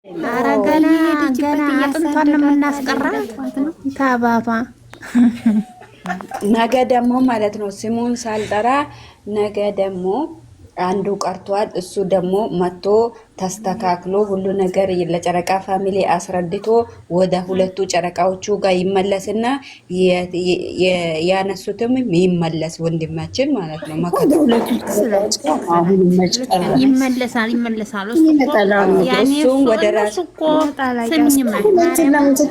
ኧረ ገና ገና አጥንቷን ነው የምናስቀራት ታባባ። ነገ ደግሞ ማለት ነው ስሙን ሳልጠራ ነገ ደግሞ አንዱ ቀርቷል። እሱ ደግሞ መጥቶ ተስተካክሎ ሁሉ ነገር ለጨረቃ ፋሚሊ አስረድቶ ወደ ሁለቱ ጨረቃዎቹ ጋር ይመለስና ያነሱትም ይመለስ ወንድማችን ማለት ነው። ይመለሳል። እሱም ወደ ራሱ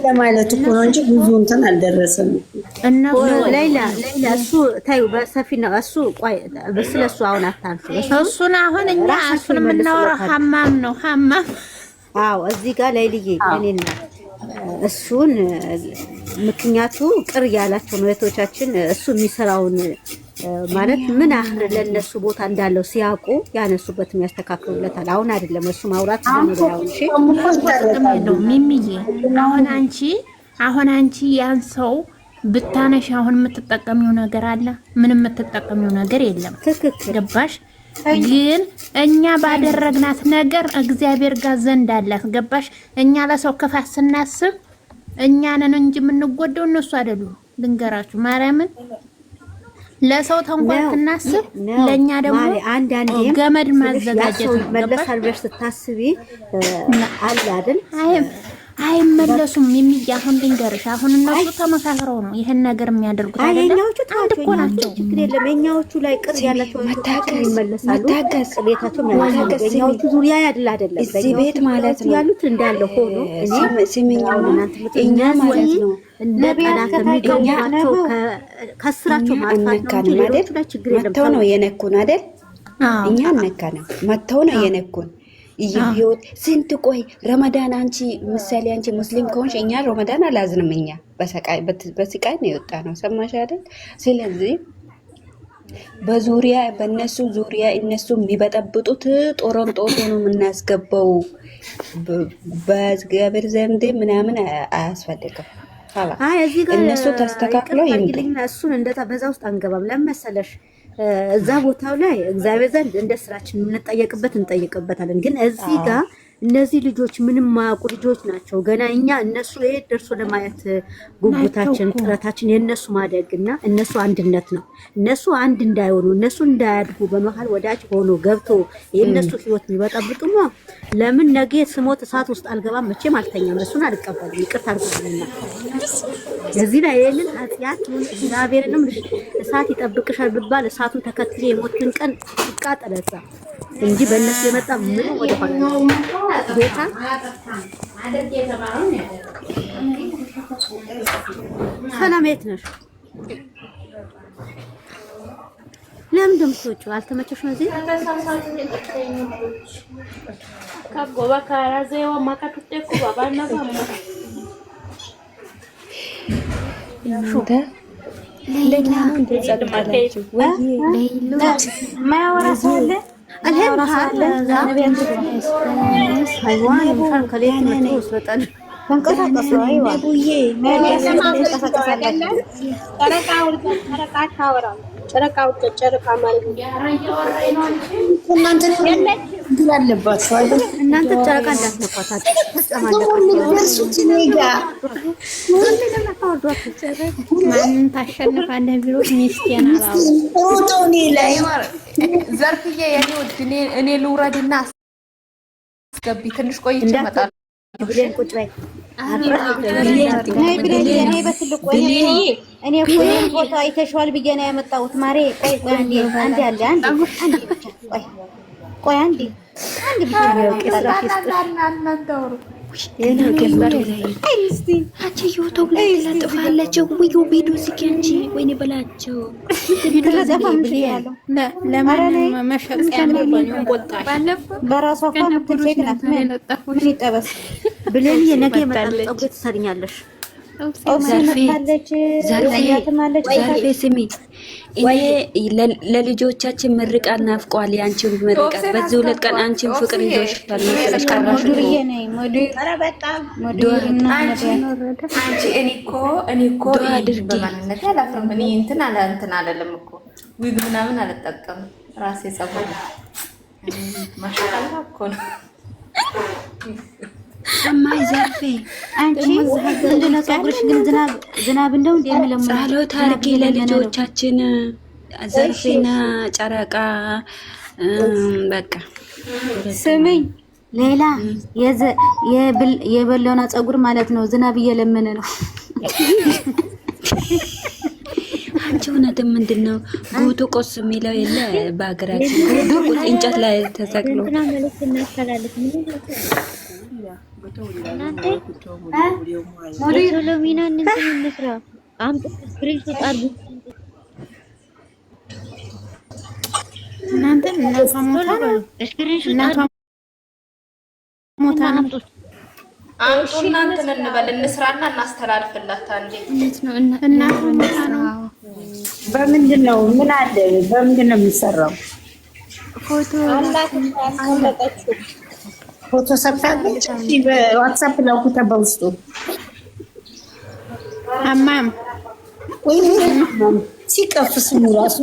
ለማለት እኮ ነው እንጂ ብዙ እንትን አልደረሰም። ሌላ እሱ ታዩ በሰፊ ነው። እሱ ቆይ ስለሱ አሁን አታንሱ። እሱን አሁን እኛ እሱን የምናወራው ሐማም ነው ሐማም። አዎ እዚህ ጋር ላይልዬ እኔና እሱን ምክንያቱ ቅር ያላቸው ነው እህቶቻችን። እሱ የሚሰራውን ማለት ምን ያህል ለነሱ ቦታ እንዳለው ሲያውቁ ያነሱበትም ያስተካክሉለታል። አሁን አይደለም እሱ ማውራት ነው። እሺ ነው ሚሚዬ። አሁን አንቺ ያን ሰው ብታነሽ አሁን የምትጠቀሚው ነገር አለ? ምንም የምትጠቀሚው ነገር የለም። ትክክል ገባሽ? ግን እኛ ባደረግናት ነገር እግዚአብሔር ጋር ዘንድ አላት። ገባሽ? እኛ ለሰው ክፋት ስናስብ እኛ ነን እንጂ የምንጎደው እነሱ አይደሉም። ልንገራችሁ ማርያምን ለሰው ተንኳል ስናስብ ለኛ ደግሞ አንዳንዴ ገመድ ማዘጋጀት ነው። መለስ አልበሽ ስታስቢ አለ አይደል? አይመለሱም። የሚያሁን ድንገርሽ አሁን እነሱ ተመካክረው ነው ይሄን ነገር የሚያደርጉት አይደል? የኛዎቹ ታውቁ ናቸው። ችግር የለም። የኛዎቹ ላይ ቅር ያላቸው ይመለሳሉ። ቤታቸው የኛዎቹ ዙሪያ አይደለም እዚህ ቤት ማለት ነው ያሉት እንዳለ ሆኖ ሲመኛው እኛ ማለት ነው ነቢያት ከሚገኛቸው ከስራቸው ማጥፋት ነው አይደል? ችግር የለም። መተው ነው የነኩን አይደል? እኛ ነካነው መተው ነው የነኩን ይሁት ስንት ቆይ ረመዳን አንቺ ምሳሌ አንቺ ሙስሊም ከሆንሽ እኛ ረመዳን አላዝንም። እኛ በስቃይ ነው የወጣ ነው። ሰማሽ አይደል? ስለዚህ በዙሪያ በእነሱ ዙሪያ እነሱ የሚበጠብጡት ጦሮንጦቶ ነው የምናስገባው። በእግዚአብሔር ዘንድ ምናምን አያስፈልግም። እነሱ ተስተካክለው ይምጡ። እሱን እንደዛ በዛ ውስጥ አንገባም። ለመሰለሽ እዛ ቦታው ላይ እግዚአብሔር ዘንድ እንደ ስራችን የምንጠየቅበት እንጠይቅበታለን። ግን እዚህ ጋር እነዚህ ልጆች ምንም ማያውቁ ልጆች ናቸው። ገና እኛ እነሱ ይሄ ደርሶ ለማየት ጉጉታችን ጥረታችን የእነሱ ማደግና እነሱ አንድነት ነው። እነሱ አንድ እንዳይሆኑ እነሱ እንዳያድጉ በመሀል ወዳጅ ሆኖ ገብቶ የእነሱ ህይወት የሚበጠብጡማ ለምን ነገ ስሞት እሳት ውስጥ አልገባም፣ መቼም አልተኛም። እሱን አልቀበልም። ይቅርታ አድርጉልኝና እዚህ ላይ ይሄንን ኃጢአት እግዚአብሔርንም እሳት ይጠብቅሻል ብባል እሳቱን ተከትዬ የሞትን ቀን ይቃጠለሳ እንጂ በእነሱ የመጣ ምን ወደ ሆነ ቤታ ሰላም የት ነሽ? ለምን ደምሶቹ አልተመቸሽ ነው? እዚህ ካጎባ ካራዘው ማካቱቴኩ ባባና ባማ ሌላ እንደጸልማላችሁ ወይ ሌላ ማያወራ ሰው አለ እናንተ ጨረቃ እንዳትነኳታችሁ ማንን ታሸንፋለህ ቢሮ ሚስቴና ዘርፍዬ የኔ ውድ እኔ ልውረድና አስገቢ ትንሽ ቆይቼ እመጣለሁ። ብሌን ቁጭ በይ እኔ በትልቁ እኔ እኮ ይሄን ቦታ አይተሽዋል ብዬ ነው ያመጣሁት። ማሬ ቆይ አንዴ አለ ቆይ አንዴ ዘርፌ ስሚ ለልጆቻችን ምርቃት ናፍቋል። ያንቺን ምርቃት በዚህ ሁለት ቀን አንቺን ፍቅር ይዞሻል መሰለሽ ቀራሽ ነው። እኔኮ አድርጊ እንትን አለለም እኮ ዊግ ምናምን አልጠቀምም። ራሴ ጸጉር ማሻአላ እኮ ነው። እማይ ዘርፌ አንቺ እንደነ ፀጉርሽ ግን ዝናብ እንደው እንደሚለምን ጸሎት አድርጊ ለልጆቻችን ዘርፌና ጨረቃ በቃ ስሚኝ ሌላ የበለውና ፀጉር ማለት ነው ዝናብ እየለመነ ነው አንቺ እውነትም ምንድነው ጉቱ ቆስ የሚለው የለ በአገራችን ጉቱ እንጨት ላይ ተሰቅሎ አምጡና እንትን እንበል እንስራና እናስተላልፍላት። አንዴ በምንድን ነው ምን አለ? በምንድን ነው የሚሰራው? ፎቶ ሰብታለች። በዋትስአፕ ላኩት በውስጡ አማም ወይ ሲቀፍ ስሙ ራሱ